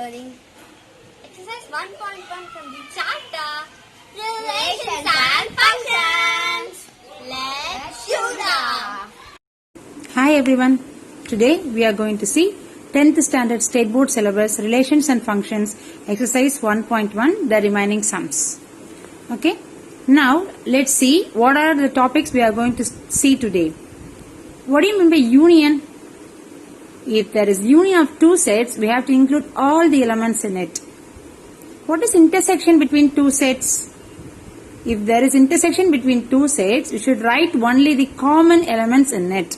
covering exercise 1.1 from the chapter Relations and Functions. Let's do that. Hi everyone. Today we are going to see 10th standard state board syllabus Relations and Functions exercise 1.1 the remaining sums. Okay. Now let's see what are the topics we are going to see today. What do you mean by union? If there is union of two sets, we have to include all the elements in it. What is intersection between two sets? If there is intersection between two sets, we should write only the common elements in it.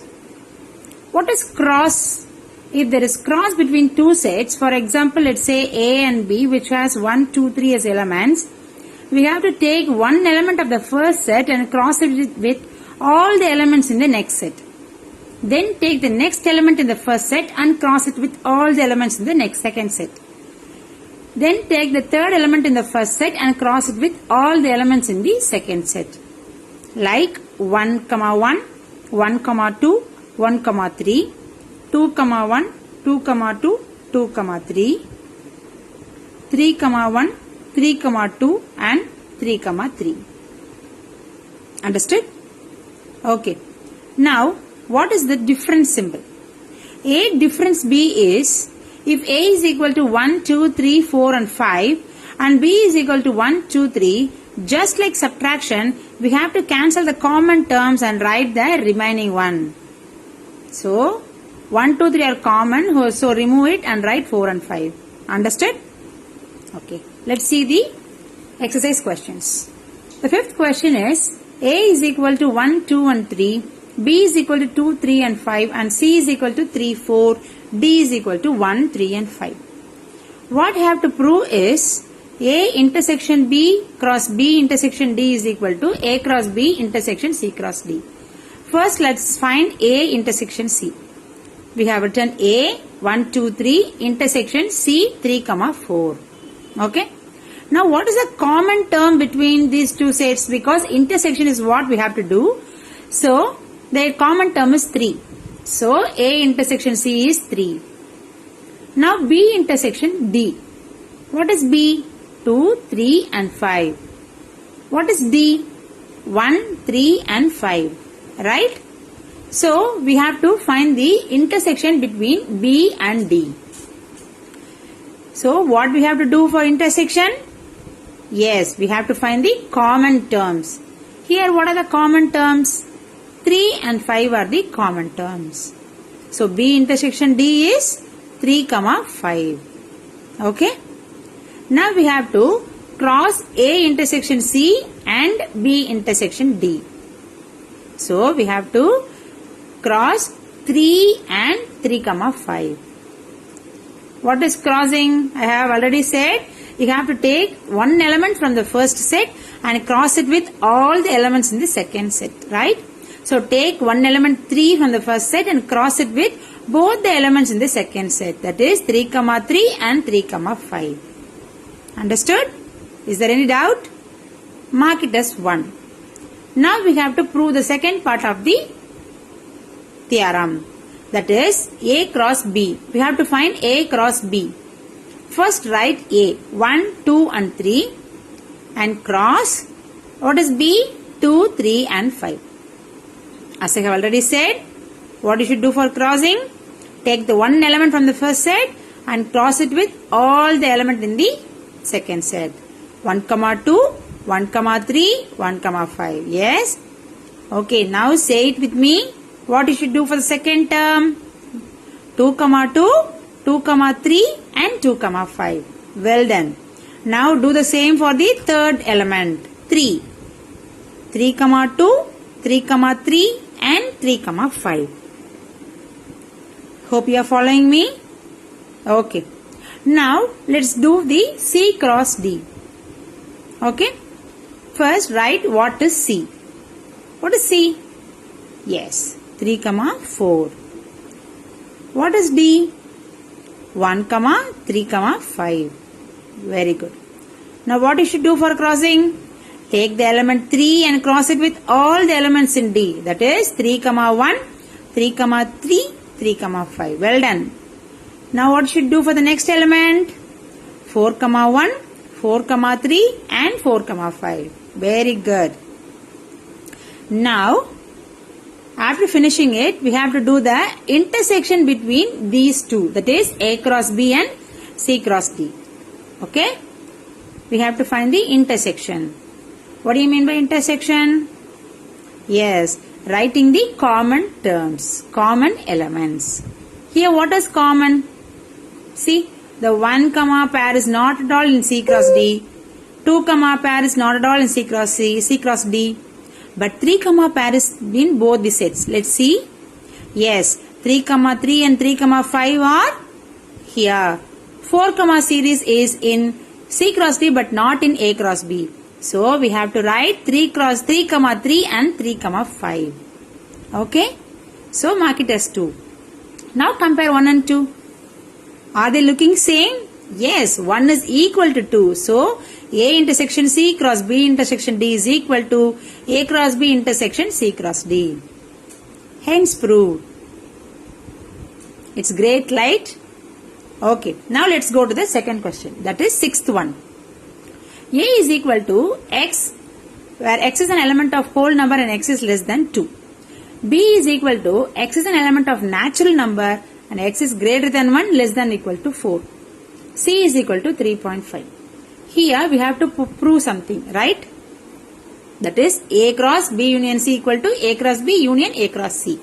What is cross? If there is cross between two sets, for example, let's say A and B, which has 1, 2, 3 as elements, we have to take one element of the first set and cross it with all the elements in the next set. Then take the next element in the first set and cross it with all the elements in the second set. Then take the third element in the first set and cross it with all the elements in the second set. Like 1, 1, 1, 2, 1, 3, 2, 1, 2, 2, 2, 3, 3, 1, 3, 2 and 3, 3. Understood? Okay. Now, what is the difference symbol? A difference B is if A is equal to 1, 2, 3, 4 and 5 and B is equal to 1, 2, 3, just like subtraction, we have to cancel the common terms and write the remaining one. So, 1, 2, 3 are common, so remove it and write 4 and 5. Understood? Okay. Let's see the exercise questions. The fifth question is A is equal to 1, 2 and 3. B is equal to 2, 3 and 5 and C is equal to 3, 4, D is equal to 1, 3 and 5. What I have to prove is A intersection B cross B intersection D is equal to A cross B intersection C cross D. First let's find A intersection C. We have written A 1, 2, 3 intersection C 3, 4. Okay. Now what is the common term between these two sets? Because intersection is what we have to do. So the common term is 3. So, A intersection C is 3. Now, B intersection D. What is B? 2, 3 and 5. What is D? 1, 3 and 5. Right? So, we have to find the intersection between B and D. So, what we have to do for intersection? Yes, we have to find the common terms. Here, what are the common terms? 3 and 5 are the common terms. So, B intersection D is 3, 5. Okay. Now, we have to cross A intersection C and B intersection D. So, we have to cross 3 and 3, 5. What is crossing? I have already said you have to take one element from the first set and cross it with all the elements in the second set. Right? So, take one element 3 from the first set and cross it with both the elements in the second set. That is 3, 3 and 3, 5. Understood? Is there any doubt? Mark it as 1. Now, we have to prove the second part of the theorem. That is A cross B. We have to find A cross B. First write A 1, 2 and 3 and cross. What is B? 2, 3 and 5. As I have already said, what you should do for crossing? Take the one element from the first set and cross it with all the elements in the second set. 1, 2, 1, 3, 1, 5. Yes? Okay, now say it with me. What you should do for the second term? 2, 2, 2, 3 and 2, 5. Well done. Now do the same for the third element. 3. 3, 2, 3, 3 and 3, 5. Hope you are following me. Okay. Now, let's do the C cross D. Okay. First, write what is C. What is C? Yes. 3, 4. What is D? 1, 3, 5. Very good. Now, what you should do for crossing? Take the element 3 and cross it with all the elements in D. That is 3, 1, 3, 3, 3, 5. Well done. Now what should do for the next element? 4, 1, 4, 3 and 4, 5. Very good. Now, after finishing it, we have to do the intersection between these two. That is A cross B and C cross D. Okay? We have to find the intersection. What do you mean by intersection? Yes, writing the common terms, common elements. Here what is common? See, the 1 pair is not at all in C cross D. 2 pair is not at all in C cross D. But 3 pair is in both the sets. Let's see. Yes, 3 3 and 3 5 are here. 4 series is in C cross D but not in A cross B. So we have to write 3 cross 3 3 and 3 5. Okay. So mark it as 2. Now compare 1 and 2. Are they looking same? Yes, 1 is equal to 2. So A intersection C cross B intersection D is equal to A cross B intersection C cross D. Hence proved. It's great, right? Okay, now let's go to the second question. That is sixth one. A is equal to X, where X is an element of whole number and X is less than 2. B is equal to X is an element of natural number and X is greater than 1, less than equal to 4. C is equal to 3.5. Here we have to prove something, right? That is A cross B union C equal to A cross B union A cross C.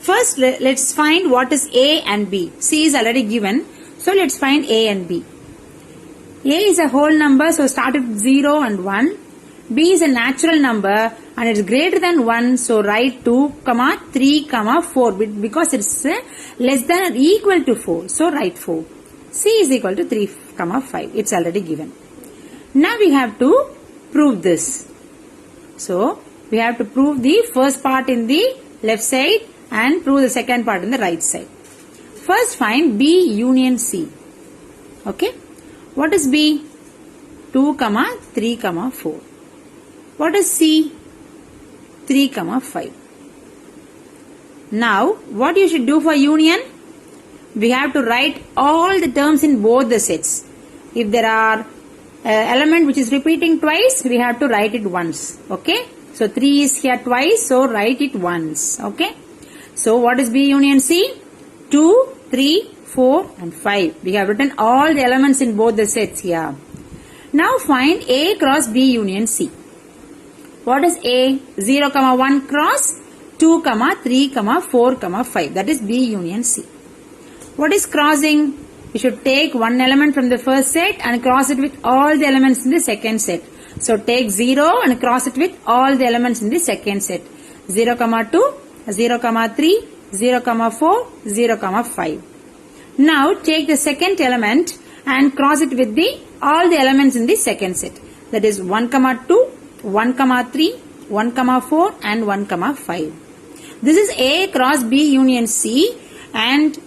First, let's find what is A and B. C is already given. So let's find A and B. A is a whole number, so start with 0 and 1. B is a natural number and it's greater than 1, so write 2, 3, 4 because it's less than or equal to 4, so write 4. C is equal to 3, 5. It's already given. Now we have to prove this. So we have to prove the first part in the left side and prove the second part in the right side. First find B union C. Okay. What is B? 2, 3, 4. What is C? 3, 5. Now, what you should do for union? We have to write all the terms in both the sets. If there are element which is repeating twice, we have to write it once. Okay? So, 3 is here twice, so write it once. Okay? So, what is B union C? 2, 3, 4 and 5. We have written all the elements in both the sets here. Now, find A cross B union C. What is A? 0, 1 cross 2, 3, 4, 5. That is B union C. What is crossing? We should take one element from the first set and cross it with all the elements in the second set. So take 0 and cross it with all the elements in the second set. 0, 2, 0, 3, 0, 4, 0, 5. Now take the second element and cross it with all the elements in the second set. That is 1, 2, 1, 3, 1, 4 and 1, 5. This is A cross B union C and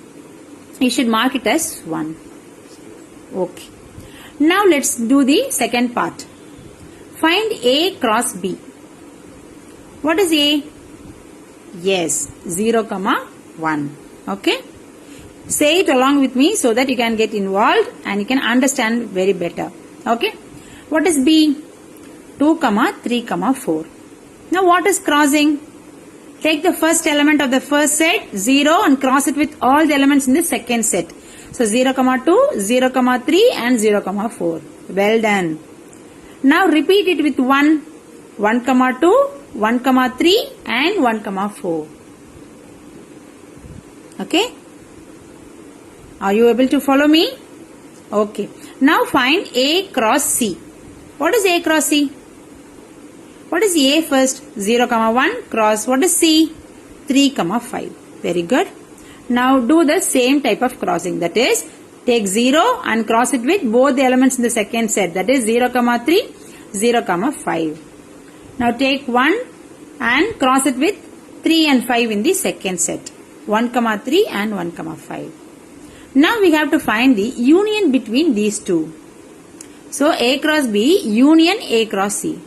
you should mark it as 1. Okay. Now let's do the second part. Find A cross B. What is A? Yes, 0, 1. Okay. Say it along with me so that you can get involved and you can understand very better. Okay. What is B? 2, 3, 4. Now what is crossing? Take the first element of the first set, 0, and cross it with all the elements in the second set. So 0, 2, 0, 3 and 0, 4. Well done. Now repeat it with 1, 1, 2, 1, 3 and 1, 4. Okay. Are you able to follow me? Okay. Now find A cross C. What is A cross C? What is A first? 0, 1 cross. What is C? 3, 5. Very good. Now do the same type of crossing. That is, take 0 and cross it with both the elements in the second set. That is 0, 3, 0, 5. Now take 1 and cross it with 3 and 5 in the second set. 1, 3 and 1, 5. Now we have to find the union between these two. So A cross B union A cross C.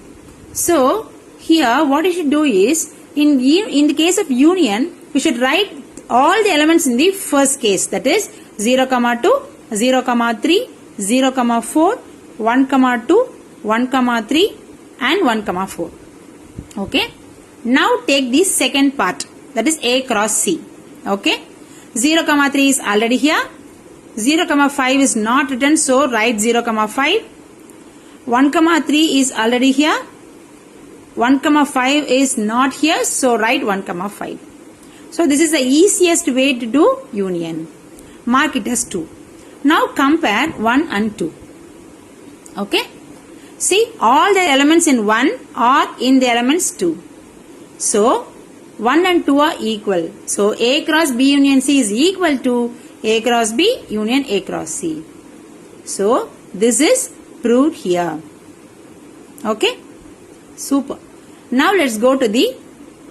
So here what you should do is, in the case of union, we should write all the elements in the first case. That is 0, 2, 0, 3, 0, 4, 1, 2, 1, 3 and 1, 4. Okay. Now take the second part, that is A cross C. Okay. 0, 3 is already here. 0, 5 is not written, so write 0, 5. 1, 3 is already here. 1, 5 is not here, so write 1, 5. So this is the easiest way to do union. Mark it as 2. Now compare 1 and 2. Okay. See, all the elements in 1 are in the elements 2. So 1 and 2 are equal. So A cross B union C is equal to A cross B union A cross C. So this is proved here. Okay. Super. Now let's go to the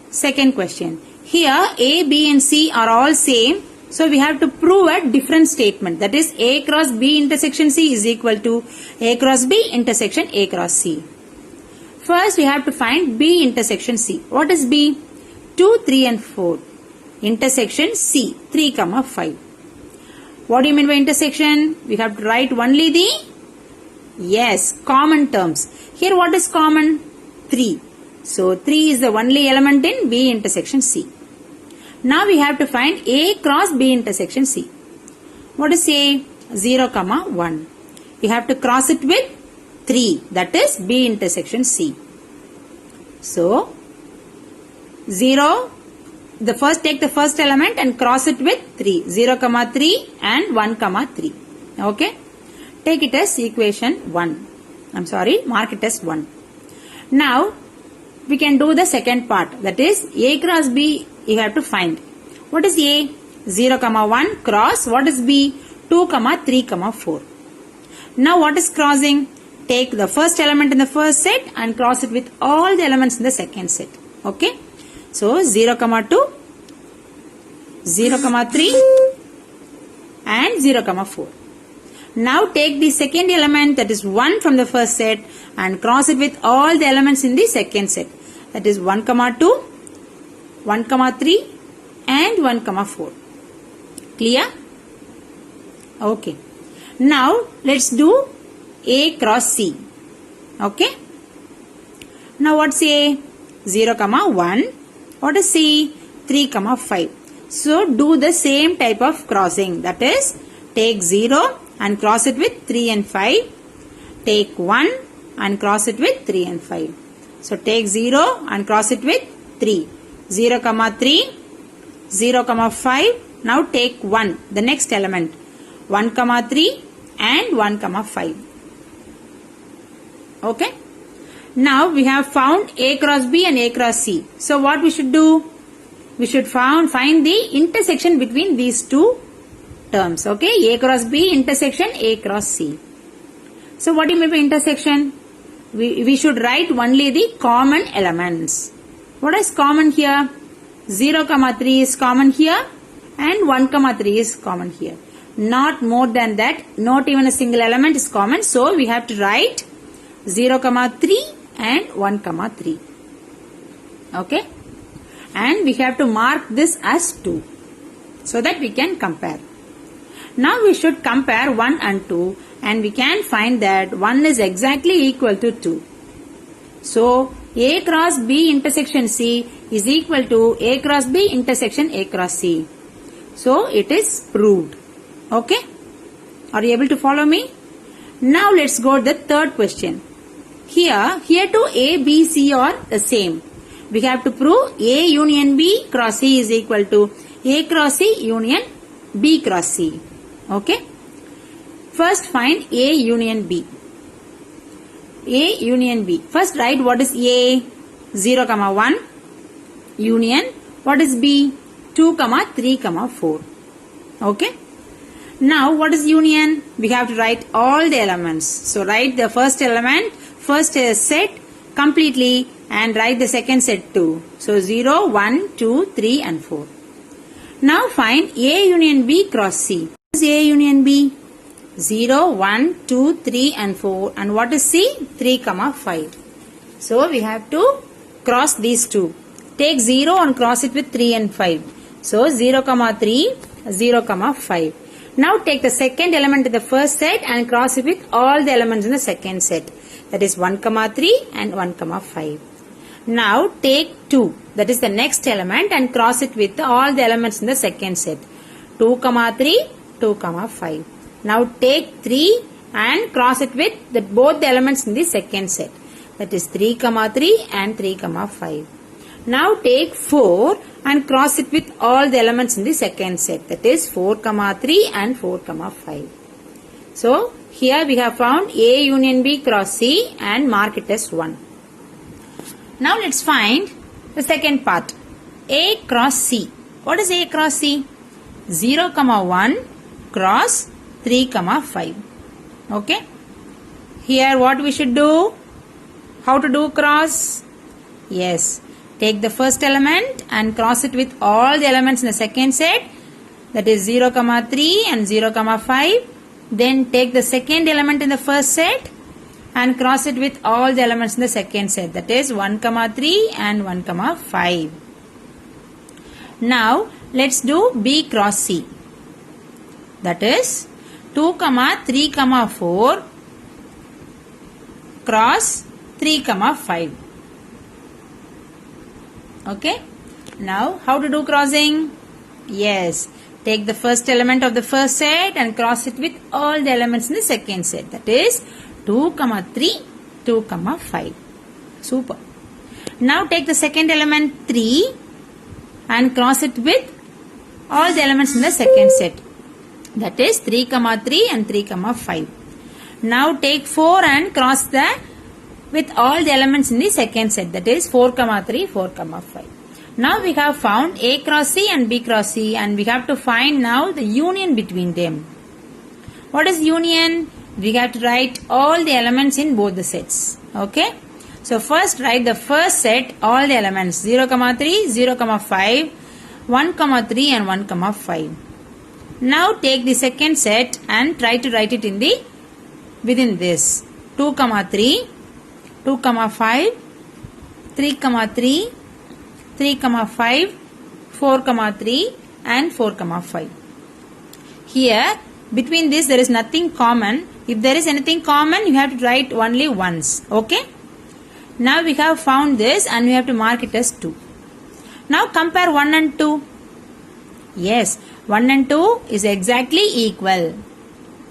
second question. Here A, B and C are all same. So we have to prove a different statement. That is A cross B intersection C is equal to A cross B intersection A cross C. First we have to find B intersection C. What is B? 2, 3 and 4. Intersection C, 3, 5. What do you mean by intersection? We have to write only the, yes, common terms. Here what is common? 3. So 3 is the only element in B intersection C. Now we have to find A cross B intersection C. What is A? 0, 1. We have to cross it with 3. That is B intersection C. So 0, take the first element and cross it with 3. 0, 3 and 1, 3. Okay. Take it as equation 1. Mark it as 1. Now we can do the second part. That is A cross B you have to find. What is A? 0, 1 cross. What is B? 2, 3, 4. Now what is crossing? Take the first element in the first set and cross it with all the elements in the second set. Okay. So 0, 2, 0, 3 and 0, 4. Now take the second element, that is 1 from the first set, and cross it with all the elements in the second set. That is 1, 2, 1, 3 and 1, 4. Clear? Okay. Now let's do A cross C. Okay. Now what's A? 0, 1. What is C? 3, 5. So do the same type of crossing. That is, take 0 and cross it with 3 and 5. Take 1 and cross it with 3 and 5. So take 0 and cross it with 3. 0, 3, 0, 5. Now take 1, the next element. 1, 3 and 1, 5. Okay. Now we have found A cross B and A cross C. So what we should do? We should find the intersection between these two terms. Okay. A cross B intersection A cross C. So what do you mean by intersection? We should write only the common elements. What is common here? 0, 3 is common here and 1, 3 is common here. Not more than that. Not even a single element is common. So we have to write 0, 3 and 1, 3. Okay. And we have to mark this as 2 so that we can compare. Now we should compare 1 and 2 and we can find that 1 is exactly equal to 2. So A cross B intersection C is equal to A cross B intersection A cross C. So it is proved. Okay. Are you able to follow me? Now let's go to the third question. Here too A, B, C are the same. We have to prove A union B cross C is equal to A cross C union B cross C. Okay. First find A union B. A union B. First write what is A? 0, 1 union. What is B? 2, 3, 4. Okay. Now what is union? We have to write all the elements. So write the first element, first set completely and write the second set too. So 0, 1, 2, 3 and 4. Now find A union B cross C. What is A union B? 0, 1, 2, 3 and 4. And what is C? 3, 5. So we have to cross these two. Take 0 and cross it with 3 and 5. So 0, 3, 0, 5. Now take the second element in the first set and cross it with all the elements in the second set. That is 1, 3 and 1, 5. Now take 2, that is the next element, and cross it with all the elements in the second set. 2, 3, 2, 5. Now take 3 and cross it with both the elements in the second set. That is 3, 3 and 3, 5. Now take 4 and cross it with all the elements in the second set. That is 4, 3 and 4, 5. So here we have found A union B cross C and mark it as 1. Now let's find the second part. A cross C. What is A cross C? 0, 1 cross 3, 5. Okay. Here what we should do? How to do cross? Yes. Take the first element and cross it with all the elements in the second set. That is 0, 3 and 0, 5. Then take the second element in the first set and cross it with all the elements in the second set. That is 1, 3 and 1, 5. Now let's do B cross C. That is 2, 3, 4 cross 3, 5. Okay. Now how to do crossing? Yes. Take the first element of the first set and cross it with all the elements in the second set. That is 2, 3, 2, 5. Super. Now take the second element 3 and cross it with all the elements in the second set. That is 3, 3 and 3, 5. Now take 4 and cross with all the elements in the second set. That is 4, 3, 4, 5. Now we have found A cross C and B cross C, and we have to find now the union between them. What is union? We have to write all the elements in both the sets. Okay. So first write the first set, all the elements 0, 3, 0, 5, 1, 3 and 1, 5. Now take the second set and try to write it within this. 2, 3, 2, 5, 3, 3, 3, 5, 4, 3 and 4, 5. Here between this there is nothing common. If there is anything common, you have to write only once. Okay. Now we have found this and we have to mark it as 2. Now compare 1 and 2. Yes, 1 and 2 is exactly equal.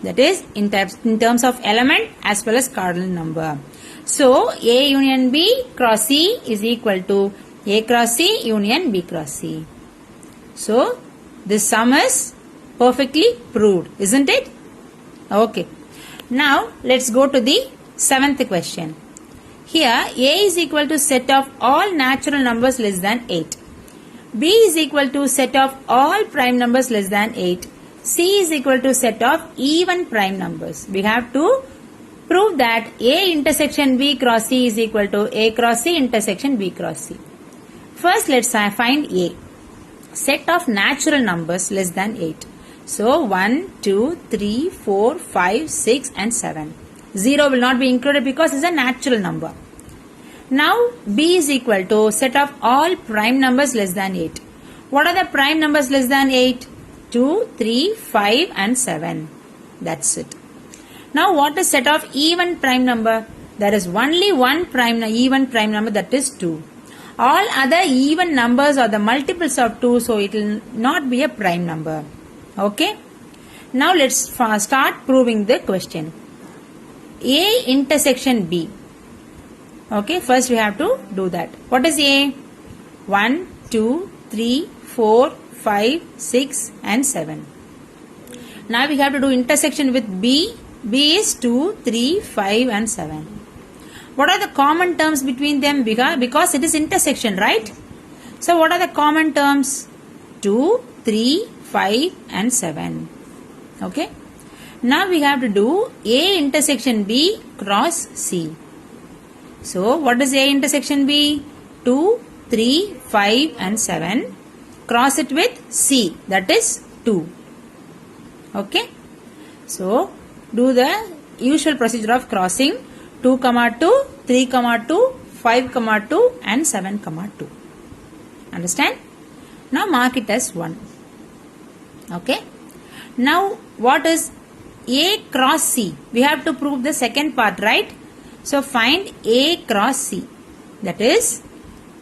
That is in terms of element as well as cardinal number. So A union B cross C is equal to A cross C union B cross C. So this sum is perfectly proved, isn't it? Okay. Now let's go to the 7th question. Here A is equal to set of all natural numbers less than 8. B is equal to set of all prime numbers less than 8. C is equal to set of even prime numbers. We have to prove that A intersection B cross C is equal to A cross C intersection B cross C. First let's find A. Set of natural numbers less than 8. So 1, 2, 3, 4, 5, 6 and 7. 0 will not be included because it is a natural number. Now B is equal to set of all prime numbers less than 8. What are the prime numbers less than 8? 2, 3, 5 and 7. That's it. Now what is set of even prime number? There is only one even prime number, that is 2. All other even numbers are the multiples of 2, so it will not be a prime number. Okay. Now let's start proving the question. A intersection B. Okay, first we have to do that. What is A? 1, 2, 3, 4, 5, 6 and 7. Now we have to do intersection with B. B is 2, 3, 5 and 7. What are the common terms between them? Because it is intersection, right? So what are the common terms? 2, 3, 5 and 7. Okay. Now we have to do A intersection B cross C. So what is A intersection B? 2, 3, 5 and 7. Cross it with C, that is 2. Okay. So do the usual procedure of crossing 2, 2, 3, 2, 5, 2 and 7, 2. Understand? Now mark it as 1. Okay. Now what is A cross C? We have to prove the second part, right? So find A cross C. That is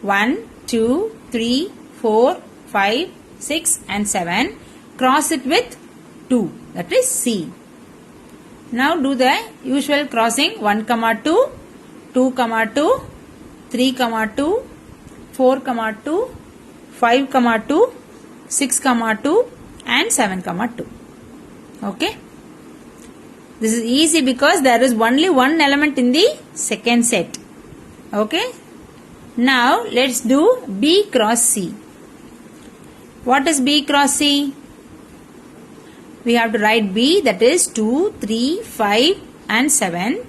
1, 2, 3, 4, 5, 6 and 7. Cross it with 2. That is C. Now do the usual crossing 1, 2, 2, 2, 3, 2, 4, 2, 5, 2, 6, 2 and 7, 2. Okay. This is easy because there is only one element in the second set. Okay. Now let's do B cross C. What is B cross C? We have to write B, that is 2, 3, 5 and 7.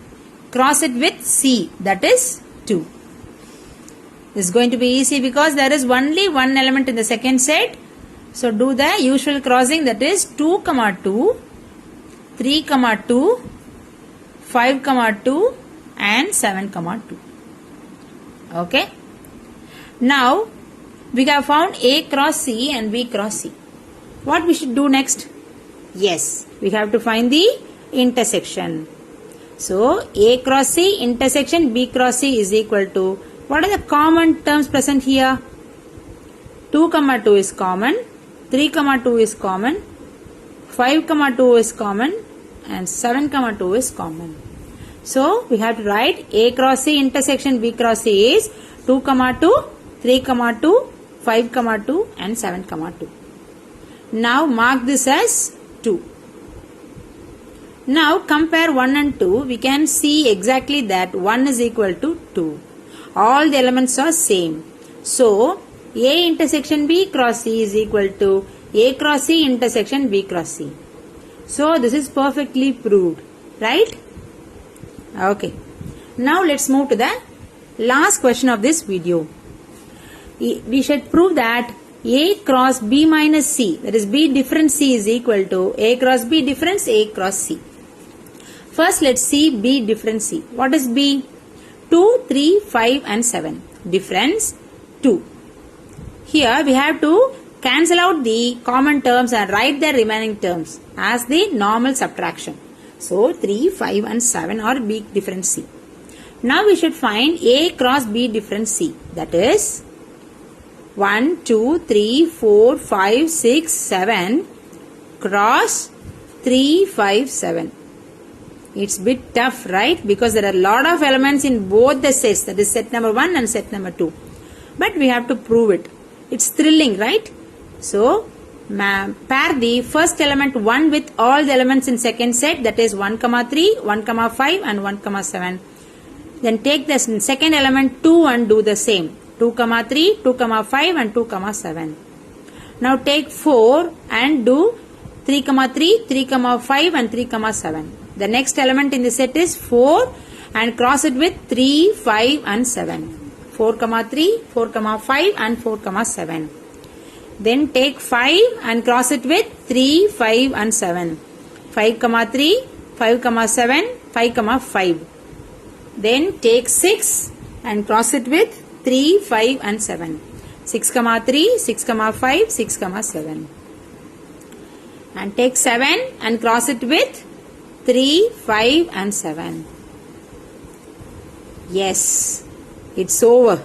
Cross it with C, that is 2. This is going to be easy because there is only one element in the second set. So do the usual crossing, that is 2, 2, 3, 2, 5, 2 and 7, 2. Okay. Now we have found A cross C and B cross C. What we should do next? Yes, we have to find the intersection. So A cross C intersection B cross C is equal to, what are the common terms present here? 2, 2 is common, 3, 2 is common, 5, 2 is common and 7, 2 is common. So we have to write A cross C intersection B cross C is 2, 2, 3, 2, 5, 2 and 7, 2. Now mark this as 2. Now compare 1 and 2. We can see exactly that 1 is equal to 2. All the elements are same. So A intersection B cross C is equal to A cross C intersection B cross C. So this is perfectly proved, right? Okay. Now let's move to the last question of this video. We should prove that A cross B minus C, that is B difference C, is equal to A cross B difference A cross C. First let's see B difference C. What is B? 2, 3, 5 and 7. Difference 2. Here we have to cancel out the common terms and write the remaining terms as the normal subtraction. So 3, 5 and 7 are B difference C. Now we should find A cross B difference C. That is 1, 2, 3, 4, 5, 6, 7 cross 3, 5, 7. It's a bit tough, right? Because there are a lot of elements in both the sets. That is set number 1 and set number 2. But we have to prove it. It's thrilling, right? So pair the first element 1 with all the elements in second set. That is 1, 3, 1, 5 and 1, 7. Then take the second element 2 and do the same. 2, 3, 2, 5 and 2, 7. Now take 4 and do 3, 3, 3, 5 and 3, 7. The next element in the set is 4 and cross it with 3, 5 and 7. 4, 3, 4, 5 and 4, 7. Then take 5 and cross it with 3, 5 and 7. 5, 3, 5, 7, 5, 5. Then take 6 and cross it with 3, 5 and 7. 6, 3, 6, 5, 6, 7. And take 7 and cross it with 3, 5 and 7. Yes, it's over.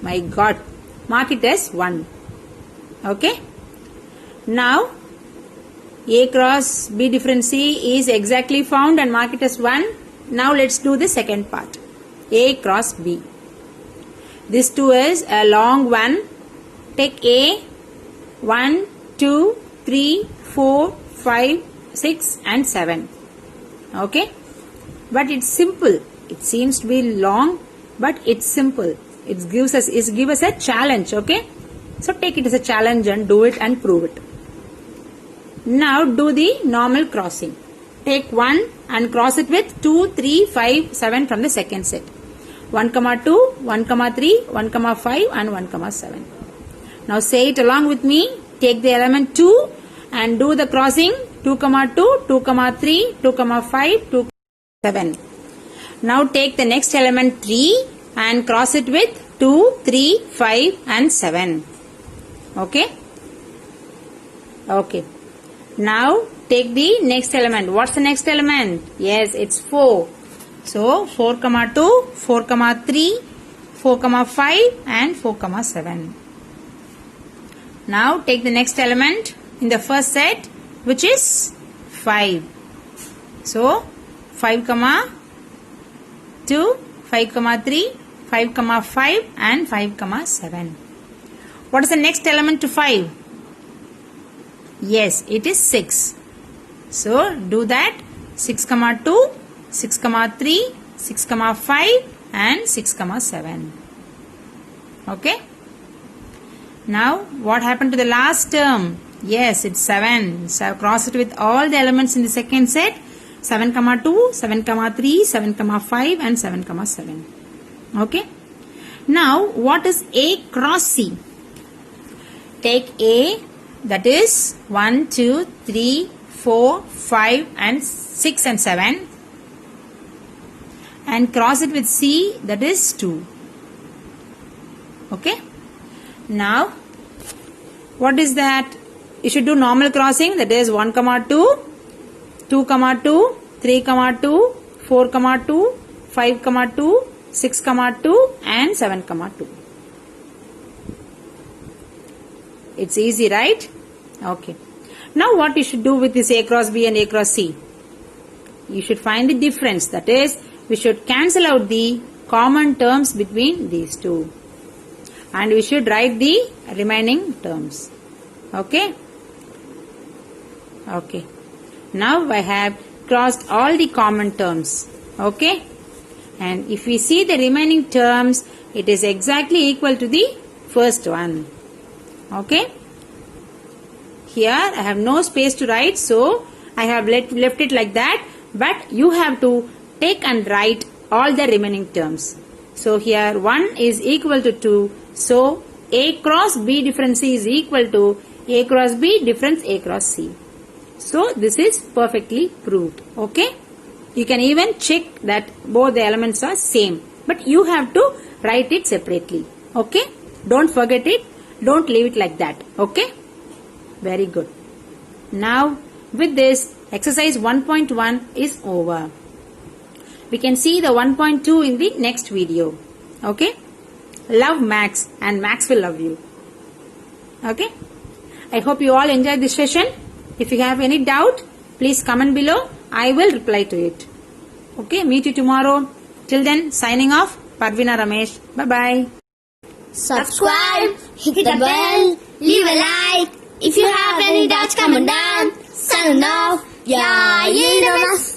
My God. Mark it as 1. Okay. Now, A cross B difference C is exactly found and mark it as 1. Now let's do the second part. A cross B. This 2 is a long one. Take A, 1, 2, 3, 4, 5, 6 and 7. Okay. But it's simple. It seems to be long, but it's simple. It gives us a challenge. Okay. So take it as a challenge and do it and prove it. Now do the normal crossing. Take 1 and cross it with 2, 3, 5, 7 from the second set. 1, 2, 1, 3, 1, 5 and 1, 7. Now say it along with me. Take the element 2 and do the crossing 2, 2, 2, 3, 2, 5, 2, 7. Now take the next element 3 and cross it with 2, 3, 5 and 7. Okay. Okay. Now take the next element. What's the next element? Yes, it's 4. So 4, 2, 4, 3, 4, 5 and 4, 7. Now take the next element in the first set, which is 5. So 5, 2, 5, 3, 5, 5 and 5, 7. What is the next element to 5? Yes, it is 6. So do that. 6, 2, 6, 3, 6, 5 and 6, 7. Okay. Now what happened to the last term? Yes, it's 7. So cross it with all the elements in the second set. 7, 2, 7, 3, 7, 5 and 7, 7. Okay. Now what is A cross C? Take A, that is 1, 2, 3, 4, 5 and 6 and 7, and cross it with C, that is 2. Okay. Now what is that? You should do normal crossing, that is 1, 2, 2, 2, 3, 2, 4, 2, 5, 2, 6, 2 and 7, 2. It's easy, right? Okay. Now what you should do with this A cross B and A cross C? You should find the difference. That is, we should cancel out the common terms between these two. And we should write the remaining terms. Okay? Okay. Now I have crossed all the common terms. Okay? And if we see the remaining terms, it is exactly equal to the first one. Okay? Here I have no space to write, so I have left it like that. But you have to take and write all the remaining terms. So here 1 is equal to 2. So A cross B difference C is equal to A cross B difference A cross C. So this is perfectly proved. Okay? You can even check that both the elements are same. But you have to write it separately. Okay? Don't forget it. Don't leave it like that. Okay? Very good. Now with this, exercise 1.1 is over. We can see the 1.2 in the next video. Okay? Love Max and Max will love you. Okay? I hope you all enjoyed this session. If you have any doubt, please comment below. I will reply to it. Okay? Meet you tomorrow. Till then, signing off. Parvina Ramesh. Bye-bye. Subscribe, hit the bell, leave a like. If you have any doubts, comment down. Sign off. Yeah, you know us.